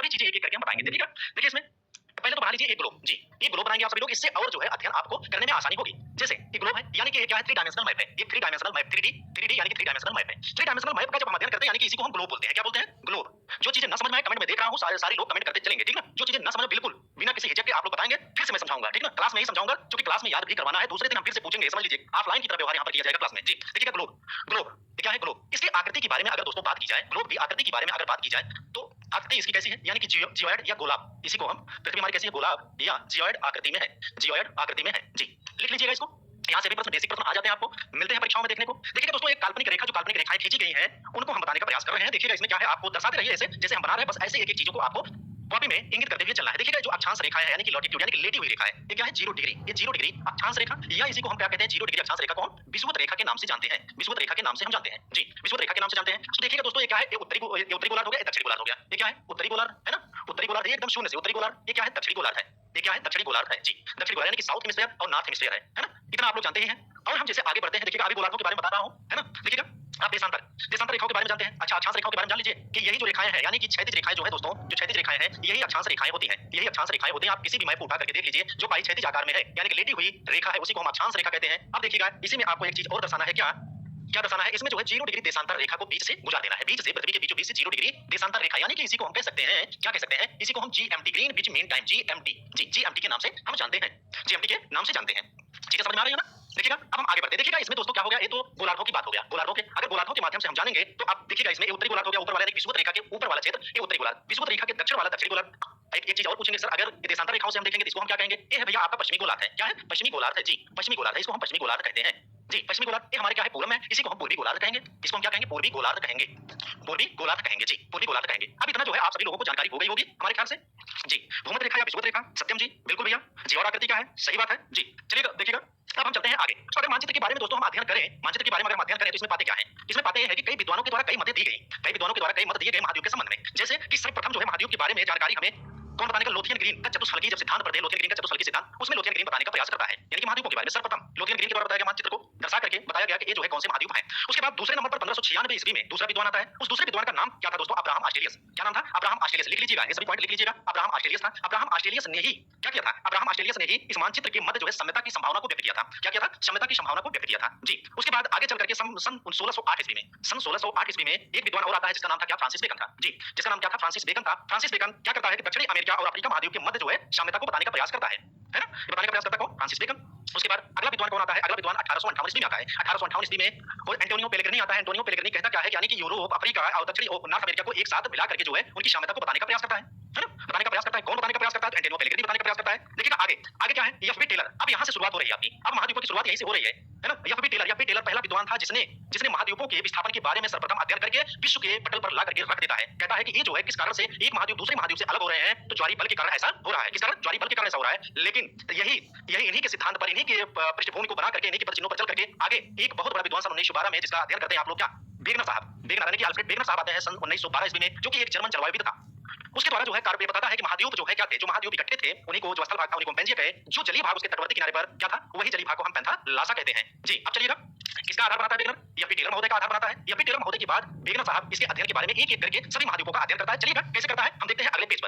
सभी चीजें एक-एक करके हम बताएँगे। देखिएगा, देखिए इसमें पहले तो बना लीजिए एक ग्लोब जी, ये ग्लोब बनाएंगे आप सभी लोग, इससे और जो है अध्ययन आपको करने में आसानी होगी। जैसे ये ग्लोब है, यानी कि क्या है, 3 डायमेंशनल मैप है, ये 3 डायमेंशनल मैप 3D यानी कि 3 डायमेंशनल मैप है। 3 डायमेंशनल मैप का जब हम अध्ययन करते हैं यानी कि इसी को हम ग्लोब बोलते हैं। क्या बोलते हैं? ग्लोब। जो चीजें ना समझ में आए कमेंट में देख रहा हूँ, सारे लोग कमेंट करते चलेंगे, ठीक ना? जो चीजें ना समझ में बिल्कुल बिना किसी हिचक के आप लोग बताएंगे, फिर से मैं समझाऊंगा, ठीक ना? क्लास में ही समझाऊंगा, क्योंकि क्लास में याद भी करवाना है, दूसरे दिन हम फिर से पूछेंगे, समझ लीजिए ऑफलाइन की तरह व्यवहार यहाँ पर किया जाएगा क्लास में जी। देखिएगा ग्लोब, ग्लोब ये क्या है? ग्लोब, इसकी आकृति के बारे में अगर दोस्तों बात की जाए, ग्लोब की आकृति के बारे में अगर बात की जाए, तो आकृति इसकी कैसी है, यानी कि जियोइड या गोलाब, इसी को हम पृथ्वी हमारी कैसी है, गोलाब या जियोइड आकृति में है, जियोइड आकृति में है जी। लिख लीजिएगा इसको, यहाँ से भी प्रश्न, बेसिक प्रश्न आ जाते हैं आपको, मिलते हैं परीक्षाओं में देखने को। देखिएगा दोस्तों, एक काल्पनिक रेखा, जो काल्पनिक रेखाएं खींची गई हैं, उनको हम बताने का प्रयास कर रहे हैं। देखिएगा इसमें क्या है, आपको दर्शाते रहिए ऐसे जैसे हम बना रहे हैं, बस ऐसे एक-एक चीजों को आपको कॉपी में इंगित करते हुए चलना है। देखिएगा जो अक्षांश रेखा है, यानी कि लॉटिट्यूड यानी कि लेटी हुई रेखा है, ये क्या है, 0 डिग्री, ये 0 डिग्री अक्षांश रेखा, या इसी को हम क्या कहते हैं, 0 डिग्री अक्षांश रेखा को हम विषुवत रेखा के नाम से जानते हैं, विषुवत रेखा के नाम से हम जानते हैं जी, विषुवत रेखा के नाम से जानते हैं। तो देखिएगा दोस्तों, ये क्या है, ये उत्तरी गोलार्ध हो गया, ये दक्षिणी गोलार्ध हो गया। ये क्या है, उत्तरी गोलार्ध है ना, उत्तरी गोलार्ध, ये एकदम शून्य से उत्तरी गोलार्ध। ये क्या है, दक्षिणी गोलार्ध है, ये क्या है, दक्षिणी गोलार्ध है जी, दक्षिणी गोलार्ध यानी कि साउथ हेमिस्फीयर और नॉर्थ हेमिस्फीयर है ना, इतना आप लोग जानते ही हैं। और हम जैसे आगे बढ़ते हैं, देखिएगा अभी गोलार्धों के बारे में बता रहा हूं, है ना। देखिएगा आप देशांतर देशांतर रेखाओं के बारे में जानते हैं। अच्छा, अक्षांश रेखाओं के बारे में जान लीजिए कि यही जो रेखाएं हैं, यानी कि क्षैतिज रेखाएं जो है दोस्तों, जो क्षैतिज रेखाएं हैं, यही अक्षांश रेखाएं होती हैं, यही अक्षांश रेखाएं होती हैं। आप किसी भी मैप उठा करके देख लीजिए, जो पाई क्षैतिज आकार में है, यानी कि लेटी हुई रेखा है, उसी को हम अक्षांश रेखा कहते हैं। अब देखिएगा इसी में आपको एक चीज और दर्शाना है, क्या क्या दर्शाना है, इसमें जो है 0 डिग्री देशांतर रेखा को बीच से गुजार देना है, बीच से पृथ्वी के बीचों बीच से 0 डिग्री देशांतर रेखा, यानी कि इसी को हम कह सकते हैं, क्या कह सकते हैं, इसी को हम GMT, Greenwich mean time, GMT जी, जीएमटी के नाम से हम जानते हैं, जीएमटी के नाम से जानते हैं। चीजें समझ में आ रही है ना। देखिएगा अब हम आगे बढ़ते हैं। देखिएगा इसमें दोस्तों क्या हो गया, ये तो गोलार्धों की बात हो गया, गोलार्धों के, अगर गोलार्धों के माध्यम से हम जानेंगे तो अब देखिएगा इसमें उत्तरी गोलार्ध हो गया, ऊपर वाला विषुवत रेखा के ऊपर वाला क्षेत्र, ये उत्तरी गोलार्ध, विषुवत रेखा के दक्षिण वाला दक्षिणी गोलार्ध। एक चीज और पूछेंगे सर, अगर देशांतर रेखाओं से हम देखेंगे तो इसको हम क्या कहेंगे, ये है भैया आपका पश्चिमी गोलार्ध है। क्या है, पश्चिमी गोलार्ध है जी, पश्चिमी गोलार्ध है, इसको हम पश्चिमी गोलार्ध कहते हैं जी, पश्चिमी गोलार्ध। ये हमारे क्या है, पूर्व में, इसी को हम पूर्वी गोलार्ध कहेंगे, इसको हम क्या कहेंगे, पूर्वी गोलार्ध कहेंगे, पूर्वी गोलार्ध कहेंगे जी, पूर्वी गोलार्ध कहेंगे। अब इतना जो है आप सभी लोगों को जानकारी हो गई होगी हमारे ख्याल से जी। भूमध्य रेखा या विषुवत रेखा, सत्यम जी, बिल्कुल भैया। जियोइड आकृति क्या है, सही बात है जी। चलिएगा देखिएगा, अब हम चलते हैं आगे। तो अगर मानचित्र के बारे में दोस्तों हम अध्ययन करें, मानचित्र के बारे में अगर हम अध्ययन करें तो इसमें बातें क्या हैं, इसमें बातें ये है कि कई विद्वानों के द्वारा कई मतें दी गई, कई विद्वानों के द्वारा कई मत दिए गए महाद्वीप के संबंध में। जैसे कि सर्वप्रथम जो है महाद्वीप के बारे में जानकारी हमें कौन बताने का, लोथियन ग्रीन का चतुष्फलकी जब सिद्धांत पढ़ते हैं, लोथियन ग्रीन का चतुष्फलकी सिद्धांत, उसमें लोथियन ग्रीन बताने का प्रयास करता है, यानी कि महाद्वीपों के बारे में सर्वप्रथम लोथियन ग्रीन के द्वारा बताया गया, मानचित्र को दर्शा करके बताया गया कि ये जो है कौन से महाद्वीप हैं। उसके बाद दूसरे नंबर पर 1596 ईस्वी में दूसरा विद्वान आता है, उस दूसरे विद्वान का नाम क्या था दोस्तों, अब्राहम ऑस्ट्रेलियस। क्या नाम था, अब्राहम ऑस्ट्रेलियस। लिख लीजिएगा, ये सभी पॉइंट लिख लीजिएगा, अब्राहम ऑस्ट्रेलियस था। अब्राहम ऑस्ट्रेलियस ने ही क्या किया था, अब्राहम ऑस्ट्रेलियस ने ही इस मानचित्र के मध्य जो है समता की संभावना को व्यक्त किया था। क्या किया था, समता की संभावना को व्यक्त किया था जी। उसके बाद आगे चल करके सन 1608 ईस्वी में, सन 1608 ईस्वी में एक विद्वान और आता है जिसका नाम था क्या, फ्रांसिस बेकन था जी, जिसका नाम क्या था, फ्रांसिस बेकन था। फ्रांसिस बेकन क्या करता है कि दक्षिणी अमेरिका और अफ्रीका महाद्वीप के मध्य जो है साम्यता को बताने का प्रयास करता है ना, ये बताने का प्रयास करता है कौन, फ्रांसिस बेकन। उसके बाद अगला विद्वान कौन आता है, अगला विद्वान 1858 ईस्वी में आता है। 1858 ईस्वी में और एंटोनियो पेलेग्रिनी आता है। एंटोनियो पेलेग्रिनी कहता क्या है, यानी कि यूरोप, अफ्रीका और दक्षिणी नॉर्थ अमेरिका को एक साथ मिला करके जो है उनकी साम्यता को बताने का प्रयास करता है ना, बताने का प्रयास करता है। कौन बताने का प्रयास करता है, एंटोनियो पेलेग्रिनी बताने का प्रयास करता है। देखिएगा आगे, आगे क्या है, एफबी टेलर। अब यहाँ से शुरुआत हो रही है आपकी, अब महाद्वीपों की शुरुआत यहीं से हो रही है ना। एफबी टेलर पहला विद्वान था जिसने महाद्वीपों के विस्थापन के बारे में सर्वप्रथम अध्ययन करके विश्व के पटल पर ला करके रख देता है। कहता है कि ये जो है किस कारण से एक महाद्वीप दूसरे महाद्वीप से अलग हो रहे हैं, तो ज्वारीय बल के कारण ऐसा हो रहा है। किस कारण, ज्वारीय बल के कारण ऐसा हो रहा है। लेकिन यही इन्हीं के सिद्धांत पर, इन्हीं के पृष्ठभूमि को बना करके, इन्हीं के चिन्हों पर चल करके आगे एक बहुत बड़ा विद्वान सन 1912 में जिसका अध्ययन करते हैं आप लोग, क्या, वेगनर साहब, वेगनर यानी कि अल्फ्रेड वेगनर साहब आते हैं सन 1912 ईस्वी में, जो कि एक जर्मन जलवायुविद था। उसके द्वारा जो है कार्य बताता है कि महाद्वीप जो है क्या थे, जो महाद्वीप इकट्ठे थे उन्हीं को, जो स्थल भाग था उन्हीं को पेंजिया कहे, जो जलीय भाग उसके तटवर्ती किनारे पर क्या था, वही जलीय भाग को हम पैंथालासा कहते हैं जी। अब चलिएगा, किसका आधार बनाता है वेगनर, एफबी टेलर महोदय का आधार बनाता है। एफबी टेलर महोदय के बाद वेगनर साहब इसके अध्ययन के बारे में एक-एक करके सभी महाद्वीपों का अध्ययन करता है। चलिएगा कैसे करता है हम देखते हैं अगले पेज पर।